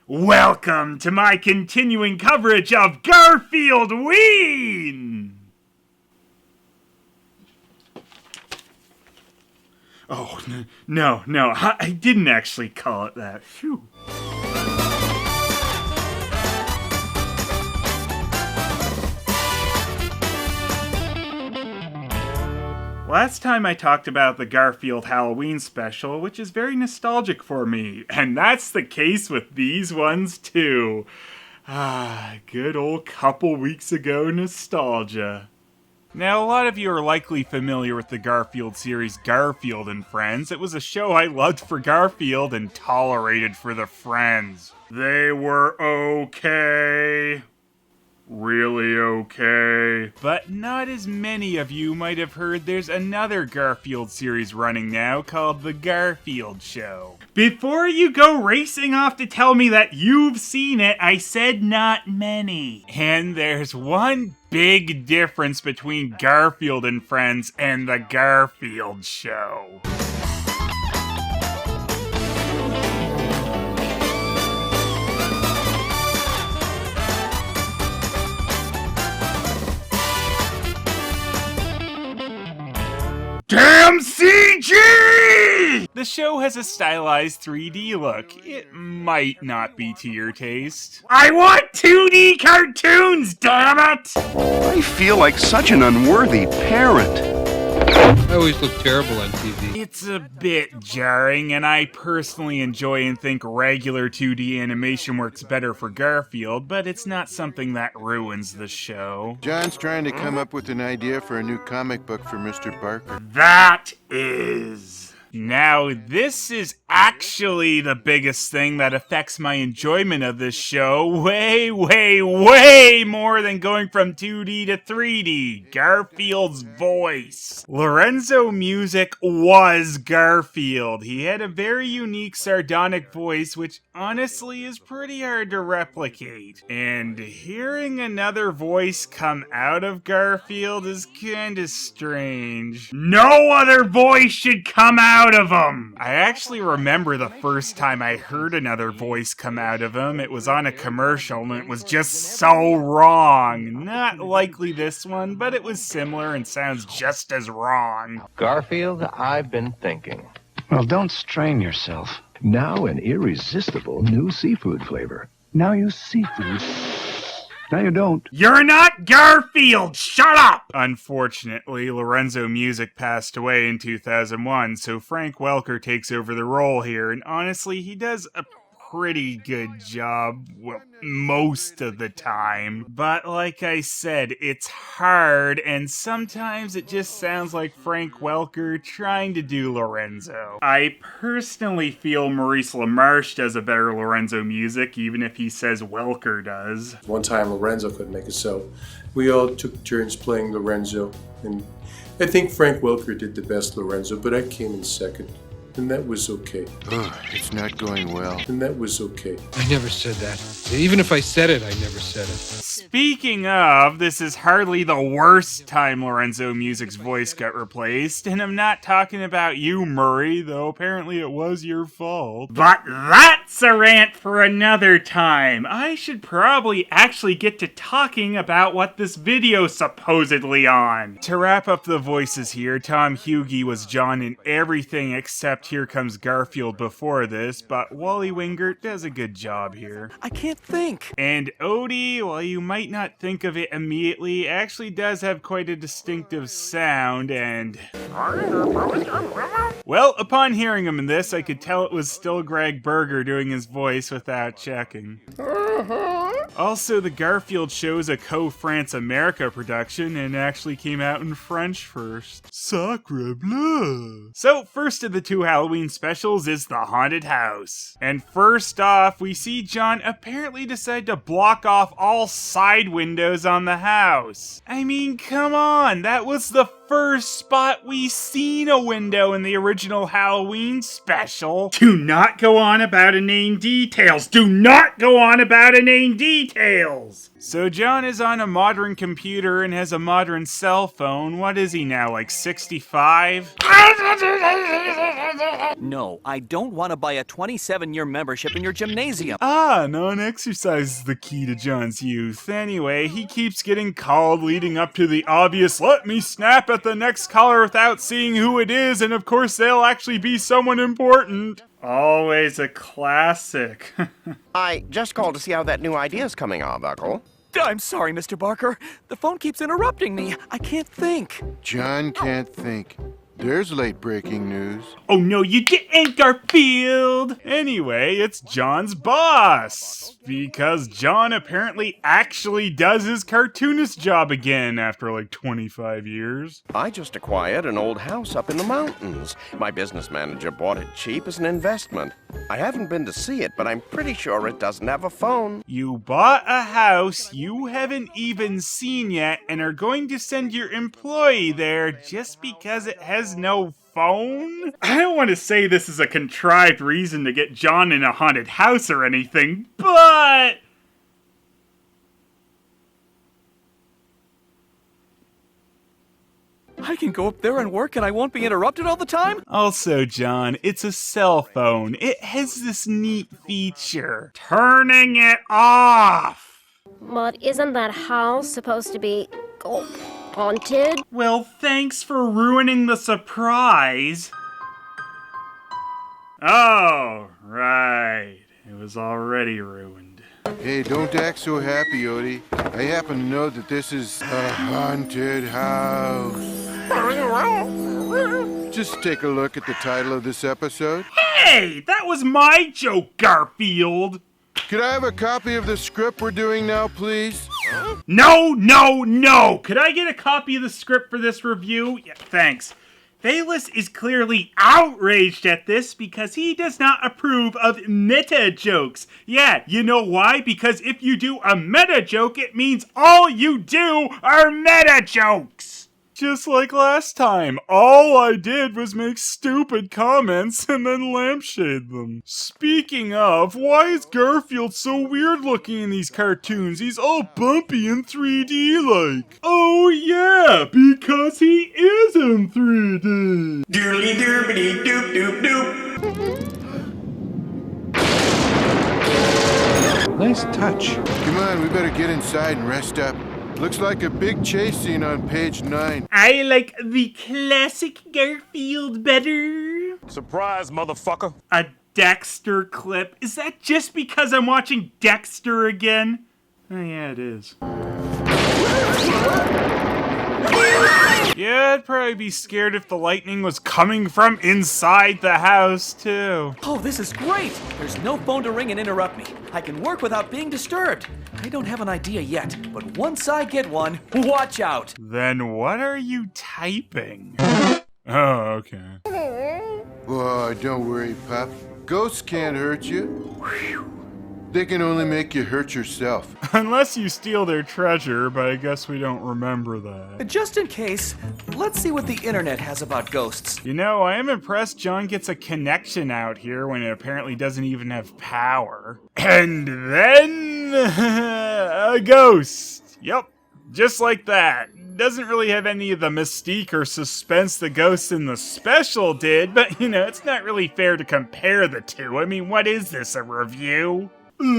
Welcome to my continuing coverage of Garfield Ween! Oh, no, I didn't actually call it that. Phew. Last time I talked about the Garfield Halloween special, which is very nostalgic for me, and that's the case with these ones too. Good old couple weeks ago nostalgia. Now, a lot of you are likely familiar with the Garfield series Garfield and Friends. It was a show I loved for Garfield and tolerated for the Friends. They were okay. Really okay. But not as many of you might have heard there's another Garfield series running now called The Garfield Show. Before you go racing off to tell me that you've seen it, I said not many. And there's one big difference between Garfield and Friends and The Garfield Show. Damn CG! The show has a stylized 3D look. It might not be to your taste. I want 2D cartoons, damn it! I feel like such an unworthy parent. I always look terrible on TV. It's a bit jarring, and I personally enjoy and think regular 2D animation works better for Garfield, but it's not something that ruins the show. John's trying to come up with an idea for a new comic book for Mr. Barker. That is... Now, this is actually the biggest thing that affects my enjoyment of this show way more than going from 2D to 3D. Garfield's voice. Lorenzo Music was Garfield. He had a very unique sardonic voice, which honestly is pretty hard to replicate. And hearing another voice come out of Garfield is kinda strange. No other voice should come out of him! I actually remember the first time I heard another voice come out of him. It was on a commercial and it was just so wrong. Not likely this one, but it was similar and sounds just as wrong. Garfield, I've been thinking. Well, don't strain yourself. Now an irresistible new seafood flavor. Now you seafood. Now you don't. You're not Garfield! Shut up! Unfortunately, Lorenzo Music passed away in 2001, so Frank Welker takes over the role here, and honestly, he does a pretty good job, well, most of the time. But like I said, it's hard, and sometimes it just sounds like Frank Welker trying to do Lorenzo. I personally feel Maurice LaMarche does a better Lorenzo Music, even if he says Welker does. One time Lorenzo couldn't make it, so we all took turns playing Lorenzo, and I think Frank Welker did the best Lorenzo, but I came in second. And that was okay. It's not going well. And that was okay. I never said that. Even if I said it, I never said it. Speaking of, this is hardly the worst time Lorenzo Music's voice got replaced, and I'm not talking about you, Murray, though apparently it was your fault. But that's a rant for another time. I should probably actually get to talking about what this video's supposedly on. To wrap up the voices here, Tom Hughey was John in everything except Here Comes Garfield before this, but Wally Wingert does a good job here. I can't think. And Odie, while you might not think of it immediately, actually does have quite a distinctive sound, and... Well, upon hearing him in this, I could tell it was still Greg Berger doing his voice without checking. Also, the Garfield Show is a Co-France America production and actually came out in French first. Sacre bleu! So, first of the two Halloween specials is The Haunted House. And first off, we see John apparently decide to block off all side windows on the house. I mean, come on, that was the first spot we seen a window in the original Halloween special. Do not go on about inane details. Do not go on about inane details. So John is on a modern computer and has a modern cell phone. What is he now, like 65? No, I don't want to buy a 27-year membership in your gymnasium. Non-exercise is the key to John's youth. Anyway, he keeps getting called leading up to the obvious, let me snap at the next caller without seeing who it is, and of course they'll actually be someone important. Always a classic. I just called to see how that new idea's coming on, Buckle. I'm sorry, Mr. Barker. The phone keeps interrupting me. I can't think. John can't think. There's late-breaking news. Oh no, you didn't, Garfield! Anyway, it's John's boss. Because John apparently actually does his cartoonist job again after like 25 years. I just acquired an old house up in the mountains. My business manager bought it cheap as an investment. I haven't been to see it, but I'm pretty sure it doesn't have a phone. You bought a house you haven't even seen yet and are going to send your employee there just because it has no phone? I don't want to say this is a contrived reason to get John in a haunted house or anything, but... I can go up there and work and I won't be interrupted all the time? Also, John, it's a cell phone. It has this neat feature. Turning it off! But isn't that house supposed to be... haunted? Well, thanks for ruining the surprise. Oh, right. It was already ruined. Hey, don't act so happy, Odie. I happen to know that this is a haunted house. Just take a look at the title of this episode. Hey, that was my joke, Garfield. Could I have a copy of the script we're doing now, please? No, no, no! Could I get a copy of the script for this review? Yeah, thanks. Phelous is clearly outraged at this because he does not approve of meta jokes. Yeah, you know why? Because if you do a meta joke, it means all you do are meta jokes! Just like last time, all I did was make stupid comments and then lampshade them. Speaking of, why is Garfield so weird looking in these cartoons? He's all bumpy and 3D-like. Oh yeah, because he is in 3D. Doodly doobity doop doop doop. Nice touch. Come on, we better get inside and rest up. Looks like a big chase scene on page 9. I like the classic Garfield better. Surprise, motherfucker. A Dexter clip. Is that just because I'm watching Dexter again? Oh yeah, it is. Yeah, I'd probably be scared if the lightning was coming from inside the house, too. Oh, this is great! There's no phone to ring and interrupt me. I can work without being disturbed. I don't have an idea yet, but once I get one, watch out! Then what are you typing? Oh, okay. Oh, don't worry, Pup. Ghosts can't hurt you. They can only make you hurt yourself. Unless you steal their treasure, but I guess we don't remember that. Just in case, let's see what the internet has about ghosts. You know, I am impressed John gets a connection out here when it apparently doesn't even have power. And then... a ghost. Yep, just like that. Doesn't really have any of the mystique or suspense the ghosts in the special did, but you know, it's not really fair to compare the two. I mean, what is this, a review? Hey,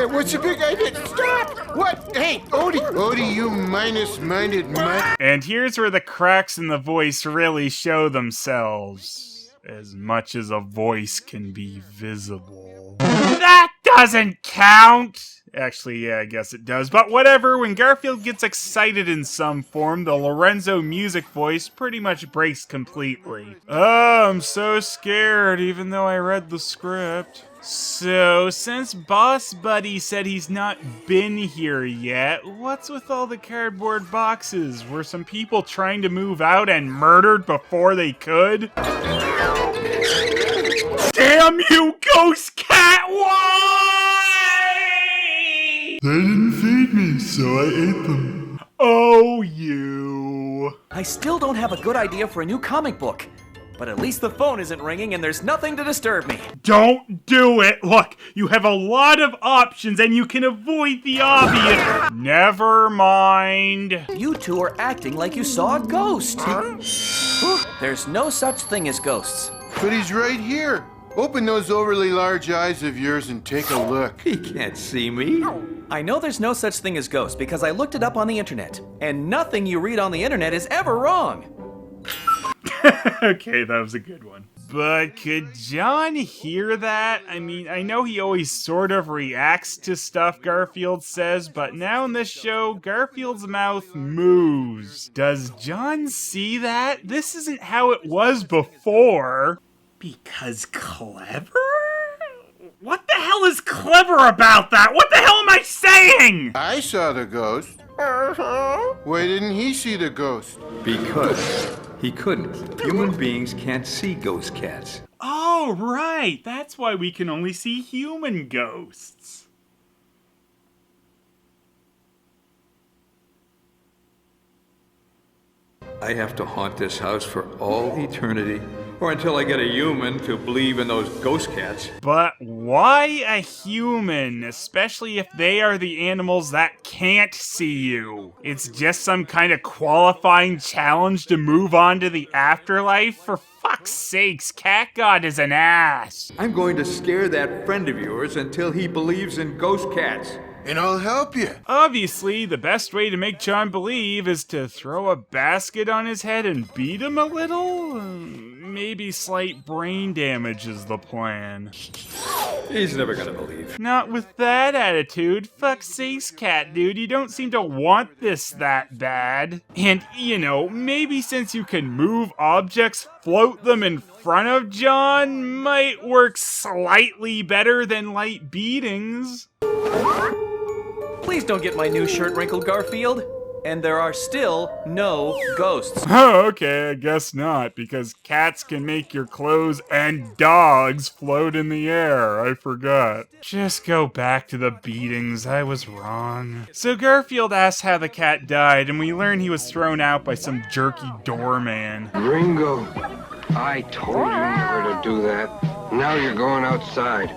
what's the big idea? Stop! What? Hey, Odie, you minus-minded mutt. And here's where the cracks in the voice really show themselves. As much as a voice can be visible. That doesn't count! Actually, yeah, I guess it does. But whatever, when Garfield gets excited in some form, the Lorenzo music voice pretty much breaks completely. Oh, I'm so scared, even though I read the script. So, since Boss Buddy said he's not been here yet, what's with all the cardboard boxes? Were some people trying to move out and murdered before they could? Damn you, ghost cat! Why? They didn't feed me, so so I ate them. Oh, you. I still don't have a good idea for a new comic book. But at least the phone isn't ringing and there's nothing to disturb me. Don't do it! Look, you have a lot of options and you can avoid the obvious. Never mind. You two are acting like you saw a ghost. There's no such thing as ghosts. But he's right here. Open those overly large eyes of yours and take a look. He can't see me. I know there's no such thing as ghosts because I looked it up on the internet. And nothing you read on the internet is ever wrong. Okay, that was a good one. But could John hear that? I mean, I know he always sort of reacts to stuff Garfield says, but now in this show, Garfield's mouth moves. Does John see that? This isn't how it was before. Because clever? What the hell is clever about that? What the hell am I saying? I saw the ghost. Why didn't he see the ghost? Because he couldn't. Human beings can't see ghost cats. Oh, right. That's why we can only see human ghosts. I have to haunt this house for all eternity, or until I get a human to believe in those ghost cats. But why a human, especially if they are the animals that can't see you? It's just some kind of qualifying challenge to move on to the afterlife? For fuck's sakes, Cat God is an ass. I'm going to scare that friend of yours until he believes in ghost cats. And I'll help you. Obviously, the best way to make John believe is to throw a basket on his head and beat him a little? Maybe slight brain damage is the plan. He's never gonna believe. Not with that attitude. Fuck sakes, cat dude, you don't seem to want this that bad. And, you know, maybe since you can move objects, float them in front of John might work slightly better than light beatings. Please don't get my new shirt wrinkled, Garfield. And there are still no ghosts. Oh, okay, I guess not, because cats can make your clothes and dogs float in the air. I forgot. Just go back to the beatings. I was wrong. So Garfield asks how the cat died, and we learn he was thrown out by some jerky doorman. Ringo, I told you never to do that. Now you're going outside.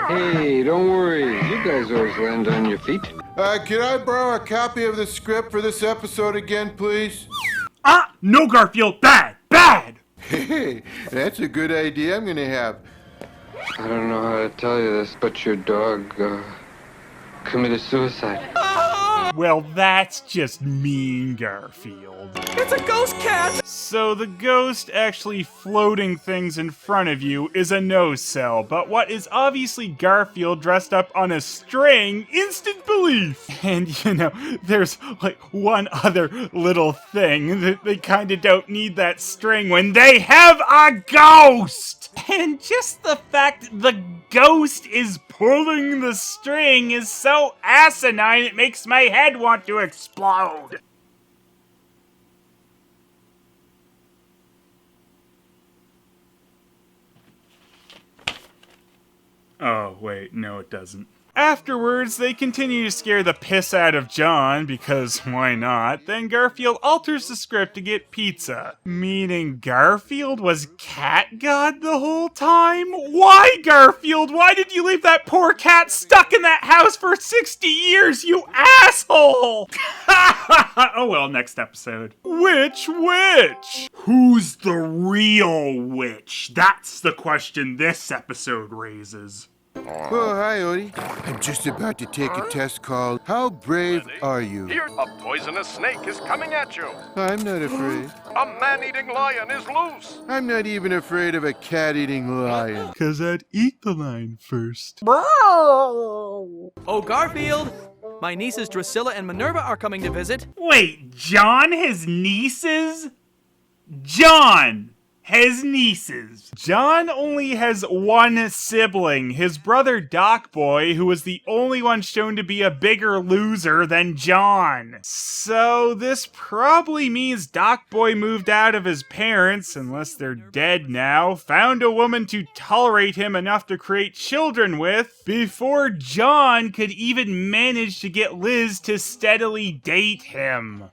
Hey, don't worry. You guys always land on your feet. Can I borrow a copy of the script for this episode again, please? No, Garfield, bad! Hey, that's a good idea I'm gonna have. I don't know how to tell you this, but your dog, committed suicide. Well, that's just mean, Garfield. It's a ghost cat! So the ghost actually floating things in front of you is a no-sell, but what is obviously Garfield dressed up on a string, instant belief! And, you know, there's like one other little thing, that they kinda don't need that string when they have a ghost! And just the fact the ghost is pulling the string is so asinine it makes my head want to explode. Oh, wait, no it doesn't. Afterwards, they continue to scare the piss out of John, because why not? Then Garfield alters the script to get pizza. Meaning Garfield was Cat God the whole time? Why, Garfield? Why did you leave that poor cat stuck in that house for 60 years, you asshole? Oh well, next episode. Which witch? Who's the real witch? That's the question this episode raises. Oh, hi, Odie. I'm just about to take a test called How Brave Are You? Here, a poisonous snake is coming at you. I'm not afraid. A man-eating lion is loose. I'm not even afraid of a cat-eating lion. 'Cause I'd eat the lion first. Oh, Garfield! My nieces Drusilla and Minerva are coming to visit. Wait, John has nieces? John! his nieces. John only has one sibling, his brother Doc Boy, who was the only one shown to be a bigger loser than John. So this probably means Doc Boy moved out of his parents, unless they're dead now, found a woman to tolerate him enough to create children with, before John could even manage to get Liz to steadily date him.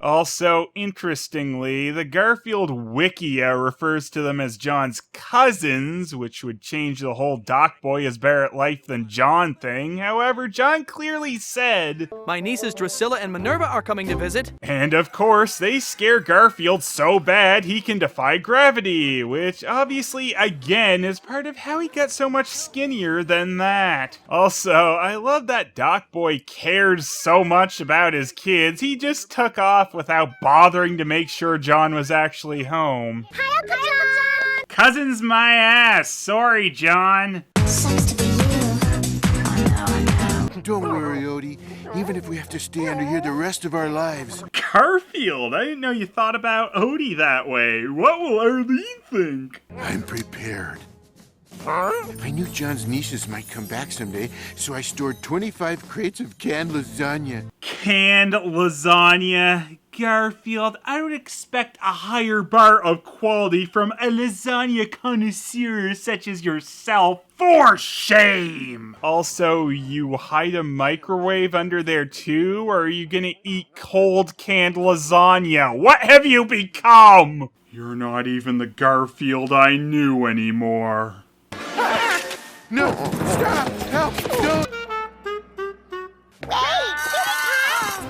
Also, interestingly, the Garfield Wikia refers to them as John's cousins, which would change the whole Doc Boy is better at life than John thing. However, John clearly said, "My nieces Drusilla and Minerva are coming to visit." And of course, they scare Garfield so bad he can defy gravity, which obviously, again, is part of how he got so much skinnier than that. Also, I love that Doc Boy cares so much about his kids, he just took off without bothering to make sure John was actually home. Hi, Uncle John! Cousin's my ass. Sorry, John. Sucks to be you. I know. Don't worry, Odie. Even if we have to stay under here the rest of our lives. Garfield, I didn't know you thought about Odie that way. What will Arlene think? I'm prepared. I knew John's nieces might come back someday, so I stored 25 crates of canned lasagna. Canned lasagna? Garfield, I would expect a higher bar of quality from a lasagna connoisseur such as yourself. For shame! Also, you hide a microwave under there too, or are you gonna eat cold canned lasagna? What have you become? You're not even the Garfield I knew anymore. No! Stop! Help! Don't! Wait!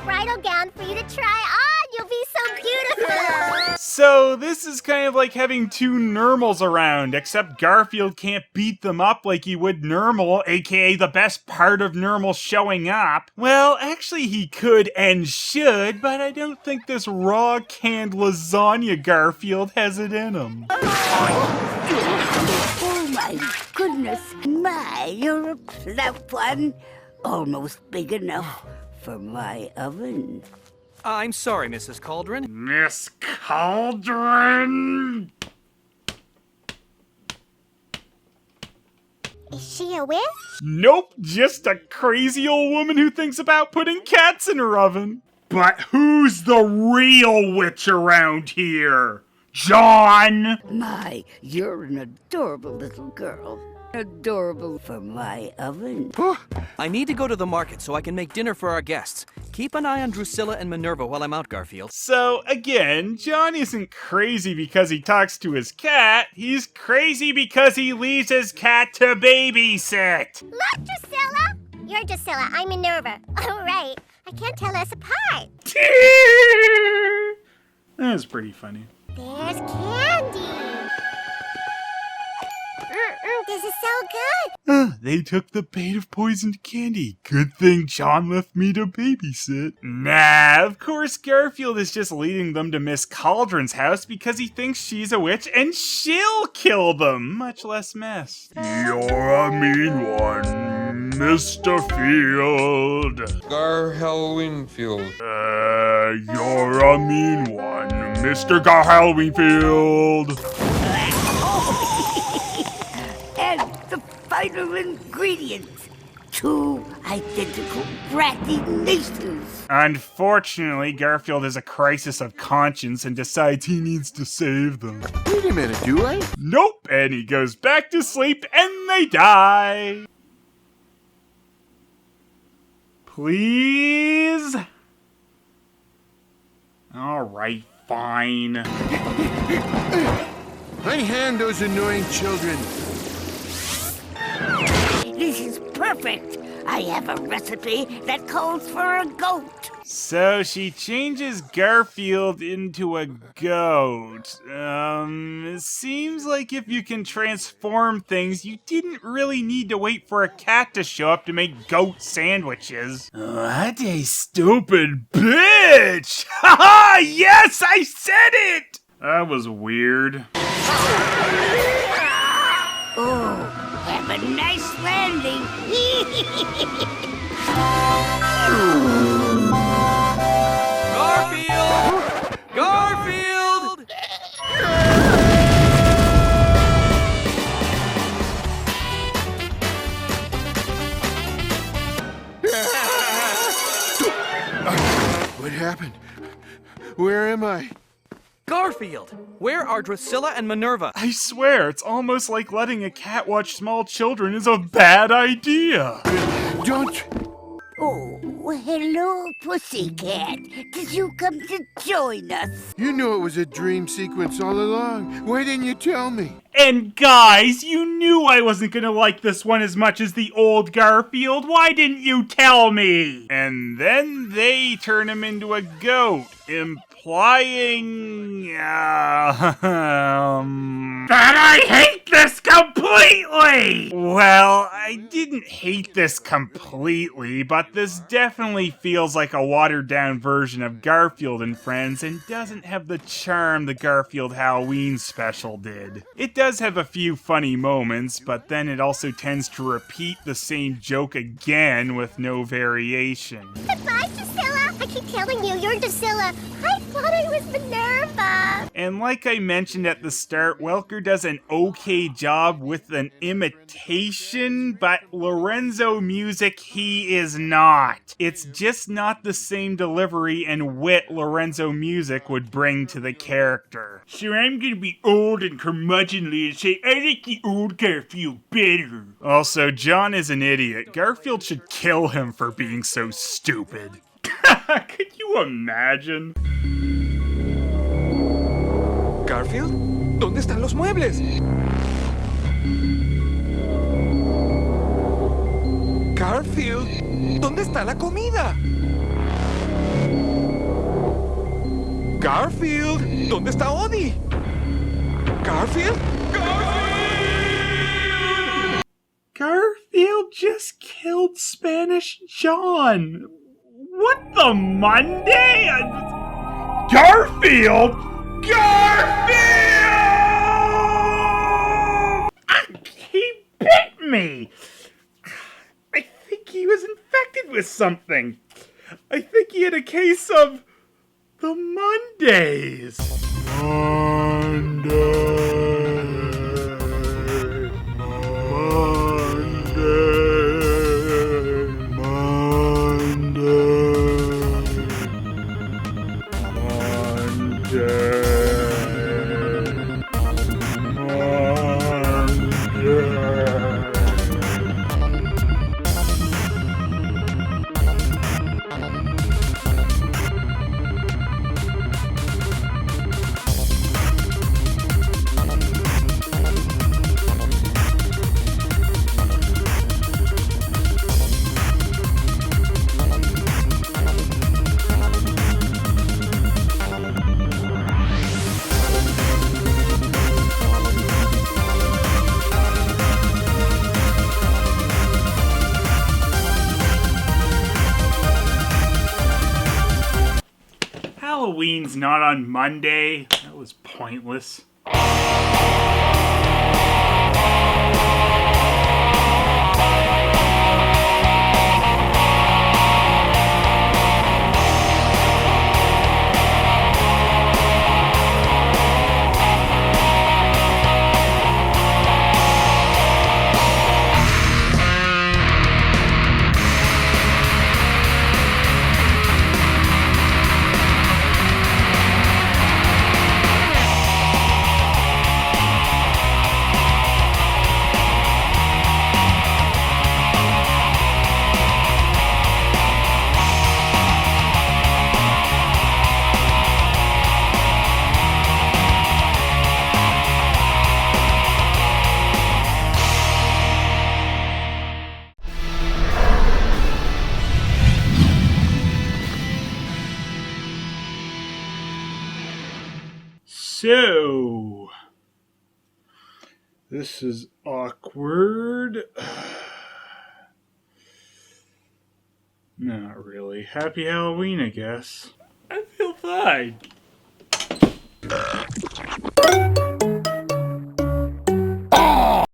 Bridal gown for you to try on! You'll be so beautiful! So this is kind of like having two Normals around, except Garfield can't beat them up like he would Normal, aka the best part of Normal showing up. Well, actually he could and should, but I don't think this raw canned lasagna Garfield has it in him. Oh my goodness, you're a plump one. Almost big enough for my oven. I'm sorry, Mrs. Cauldron. Miss Cauldron! Is she a witch? Nope, just a crazy old woman who thinks about putting cats in her oven. But who's the real witch around here? John! You're an adorable little girl. Adorable for my oven. I need to go to the market so I can make dinner for our guests. Keep an eye on Drusilla and Minerva while I'm out, Garfield. So, again, John isn't crazy because he talks to his cat. He's crazy because he leaves his cat to babysit. Look, Drusilla! You're Drusilla, I'm Minerva. Oh, right. I can't tell us apart. That was pretty funny. There's candy. This is so good. They took the bait of poisoned candy. Good thing John left me to babysit. Nah, of course Garfield is just leading them to Miss Cauldron's house because he thinks she's a witch and she'll kill them. Much less mess. You're a mean one, Mr. Field. Winfield. You're a mean one, Mr. Garfield. And the final ingredients. 2 identical bratty nations. Unfortunately, Garfield has a crisis of conscience and decides he needs to save them. Wait a minute, do I? Nope, and he goes back to sleep and they die. Please? Alright, fine. Unhand those annoying children. This is perfect. I have a recipe that calls for a goat. So she changes Garfield into a goat. It seems like if you can transform things, you didn't really need to wait for a cat to show up to make goat sandwiches. What a stupid bitch! Haha! Yes, I said it! That was weird. Oh, have a nice landing. Garfield! Garfield! happened? Where am I? Garfield! Where are Drusilla and Minerva? I swear, it's almost like letting a cat watch small children is a bad idea. Don't... Oh, hello, Pussycat. Did you come to join us? You knew it was a dream sequence all along. Why didn't you tell me? And guys, you knew I wasn't gonna like this one as much as the old Garfield. Why didn't you tell me? And then they turn him into a goat, implying... that I hate this completely! Well, I didn't hate this completely, but this definitely feels like a watered-down version of Garfield and Friends and doesn't have the charm the Garfield Halloween special did. It does have a few funny moments, but then it also tends to repeat the same joke again with no variation. Goodbye, Drusilla. I keep telling you, you're Drusilla. I thought I was Minerva. And like I mentioned at the start, Welker does an okay job with an imitation, but Lorenzo music, he is not. It's just not the same delivery and wit Lorenzo music would bring to the character. So I'm gonna be old and curmudgeonly and say, I like the old Garfield better. Also, John is an idiot. Garfield should kill him for being so stupid. Could you imagine? Garfield, ¿dónde están los muebles? Garfield, ¿dónde está la comida? Garfield, ¿dónde está Odie? Garfield? Garfield! Garfield just killed Spanish John. What the Monday? Garfield? Garfield! He bit me. I think he was infected with something. I think he had a case of the Mondays. Halloween's not on Monday. That was pointless. So, this is awkward. Not really. Happy Halloween, I guess. I feel fine.